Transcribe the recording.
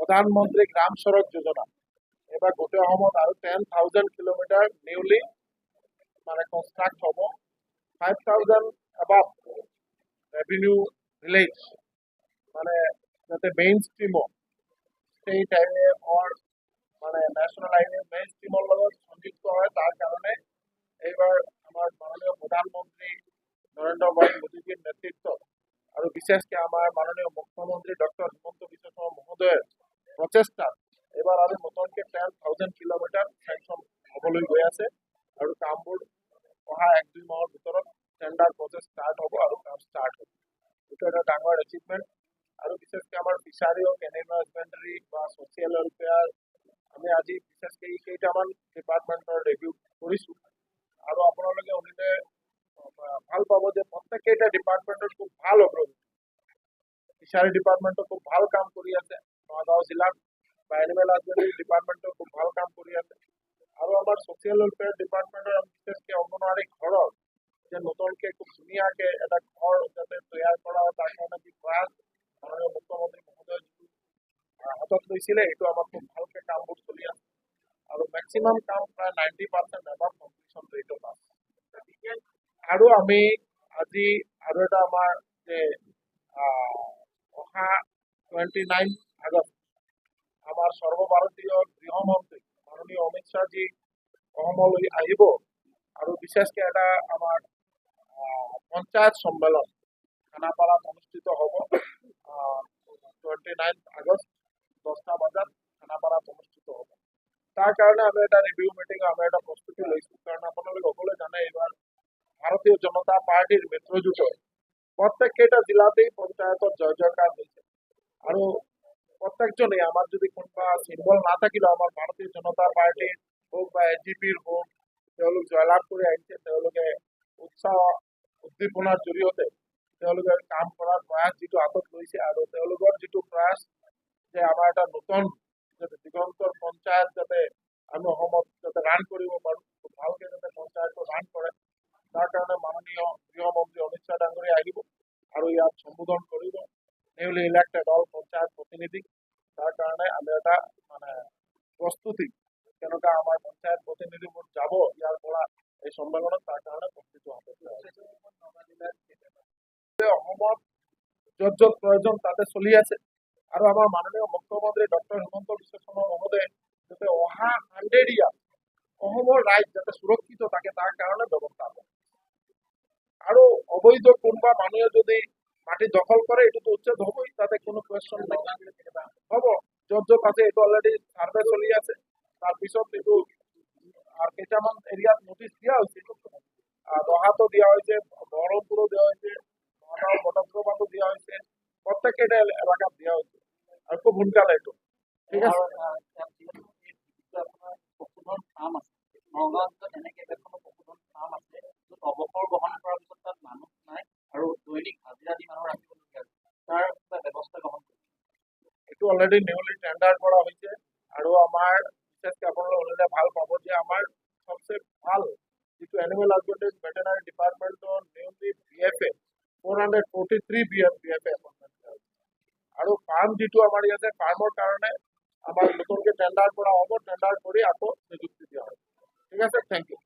প্ৰধানমন্ত্ৰী গ্ৰাম সড়ক যোজনা এবাৰ গোটেই অসমত আৰু 10,000 কিলোমিটাৰ নিউলি মানে কনষ্ট্ৰাক্ট হ'ব 5,000 above ৰেভিনিউ ভিলেজ মানে যাতে মেইন ষ্ট্ৰীমত ষ্টেট হাইৱে অৰ মানে ন্যাশনাল হাইৱে মেইন ষ্ট্ৰীমৰ লগত সংযুক্ত হয় তাৰ কাৰণে এইবাৰ আমাৰ মাননীয় প্ৰধানমন্ত্ৰী নৰেন্দ্ৰ ভাই মোদীজীৰ নেতৃত্বত আৰু বিশেষকৈ আমাৰ মাননীয় মুখ্যমন্ত্ৰী ডক্টৰ হিমন্ত বিশ্ব শৰ্মা মহোদয়ৰ প্ৰচেষ্টাত এইবাৰ আৰু নতুনকৈ 10,000 কিলোমিটাৰ চেংচন হ'বলৈ গৈ আছে আৰু কামবোৰ অহা 1-2 মাহৰ ভিতৰত টেণ্ডাৰ প্ৰচেছ ষ্টাৰ্ট হ'ব আৰু কাম ষ্টাৰ্ট হ'ব। এইটো এটা ডাঙৰ এচিভমেণ্ট আৰু বিশেষকৈ আমাৰ ফিচাৰী হওক এনিমেল হাজবেণ্ডাৰী বা ছ'চিয়েল ৱেলফেয়াৰ আমি আজি বিশেষকৈ এই কেইটামান ডিপাৰ্টমেণ্টৰ ৰিভিউ কৰিছোঁ আৰু আপোনালোকে শুনিলে ভাল পাব যে প্ৰত্যেককেইটা ডিপাৰ্টমেণ্টৰ খুব ভাল অগ্ৰগতি। ফিচাৰী ডিপাৰ্টমেণ্টৰ খুব ভাল কাম কৰি আছে নগাঁও জিলাত বা এনিমেল হাজবেণ্ডাৰী ডিপাৰ্টমেণ্টৰ খুব ভাল কাম কৰি আছে আৰু আমাৰ ছ'চিয়েল ৱেলফেয়াৰ ডিপাৰ্টমেণ্টৰ বিশেষকৈ অংগনৱাড়ী ঘৰৰ যে নতুনকৈ খুব ধুনীয়াকৈ এটা ঘৰ যাতে তৈয়াৰ কৰা হয় তাৰ কাৰণে যি প্ৰয়াস মাননীয় মুখ্যমন্ত্ৰী মহোদয়ে যিটো হাতত লৈছিলে এইটো আমাৰ খুব ভালকৈ কামবোৰ চলি আছে আৰু মেক্সিমাম কাম প্ৰায় 90% এবাৰ কমপ্লিশ্যন ৰেটত আছে। আৰু আমি আজি আৰু এটা আমাৰ যে অহা 29 আগষ্ট আমাৰ সৰ্বভাৰতীয় গৃহমন্ত্ৰী মাননীয় অমিত শ্বাহজী অসমলৈ আহিব আৰু বিশেষকৈ এটা আমাৰ পঞ্চায়ত সন্মিলন খানাপাৰাত অনুষ্ঠিত হ'ব 29 আগষ্ট 10টা বজাত খানাপাৰাত অনুষ্ঠিত হ'ব। তাৰ কাৰণে আমি এটা ৰিভিউ মিটিং আমি এটা প্ৰস্তুতি লৈছোঁ কাৰণ আপোনালোকে সকলোৱে জানে এইবাৰ ভাৰতীয় জনতা পাৰ্টিৰ মিত্ৰজোঁটৰ প্ৰত্যেককেইটা জিলাতেই পঞ্চায়তত জয় জয়কাৰ হৈছে আৰু প্ৰত্যেকজনেই আমাৰ যদি কোনোবা চিম্বল নাথাকিলেও আমাৰ ভাৰতীয় জনতা পাৰ্টিৰ হওক বা এজিপিৰ হওক তেওঁলোক জয়লাভ কৰি আহিছে তেওঁলোকে উৎসাহ উদ্দীপনাৰ জৰিয়তে তেওঁলোকে কাম কৰাৰ প্ৰয়াস যিটো হাতত লৈছে আৰু তেওঁলোকৰ যিটো প্ৰয়াস যে আমাৰ এটা নতুন যাতে দিগন্তৰ পঞ্চায়ত যাতে আমি অসমত যাতে ৰান কৰিব পাৰোঁ খুব ভালকৈ যাতে পঞ্চায়তটো ৰান কৰে তাৰ কাৰণে মাননীয় গৃহমন্ত্ৰী অমিত শ্বাহ ডাঙৰীয়া আহিব আৰু ইয়াত সম্বোধন কৰিব নিউলি ইলেক্টেড অল পঞ্চায়ত প্ৰতিনিধি তাৰ কাৰণে আমি এটা মানে প্ৰস্তুতি কেনেকুৱা আমাৰ পঞ্চায়ত প্ৰতিনিধিবোৰ যাব ইয়াৰ পৰা এই সন্মিলনত তাৰ কাৰণে প্ৰস্তুতি হাতত অসমত য'ত য'ত প্ৰয়োজন তাতে চলি আছে আৰু আমাৰ মাননীয় মুখ্যমন্ত্ৰী ডক্টৰ হিমন্ত বিশ্ব শৰ্মা মহোদয়ে যাতে অহা 100 ইয়াৰ অসমৰ ৰাইজ যাতে সুৰক্ষিত থাকে তাৰ কাৰণে ব্যৱস্থা কৰে আৰু অবৈধ কোনোবা মানুহে যদি মাটি দখল কৰে এইটোতো উচ্ছেদ হ'বই তাতে কোনো কুৱেশ্যন হ'ব য'ত য'ত আছে এইটো অলৰেডি ছাৰ্ভে চলি আছে তাৰপিছত এইটো কেইটামান এৰিয়াত নটিচ দিয়া হৈছে ৰহাতো দিয়া হৈছে বহৰমপুৰো দিয়া হৈছে নগাঁও বটদ্ৰৱাতো দিয়া হৈছে প্ৰত্যেককেইটা এলেকাত দিয়া হৈছে আৰু খুব সোনকালে এইটো ঠিক আছে। পশুধন ফাৰ্ম আছে নগাঁৱত এনেকৈ এখন পশুধন ফাৰ্ম আছে য'ত অৱসৰ গ্ৰহণ কৰাৰ পিছত তাত মানুহ নাই আৰু দৈনিক হাজিৰা দি মানুহ ৰাখিবলগীয়া আছে তাৰ কিবা ব্যৱস্থা গ্ৰহণ কৰিছে এইটো অলৰেডি নিউলি টেণ্ডাৰ কৰা হৈছে আৰু আমাৰ বিশেষকৈ আপোনালোকে শুনিলে ভাল পাব যে আমাৰ সবচে ভাল যিটো এনিমেল হাজবেণ্ডাৰী ভেটেনাৰী ডিপাৰ্টমেণ্টৰ নিউলি BFA 443 BFA এপইণ্টমেণ্ট আৰু ফাৰ্ম যিটো আমাৰ ইয়াতে ফাৰ্মৰ কাৰণে আমাৰ নতুনকৈ টেণ্ডাৰ কৰা হ'ব টেণ্ডাৰ কৰি আকৌ নিযুক্তি দিয়া হ'ব ঠিক আছে থেংক ইউ।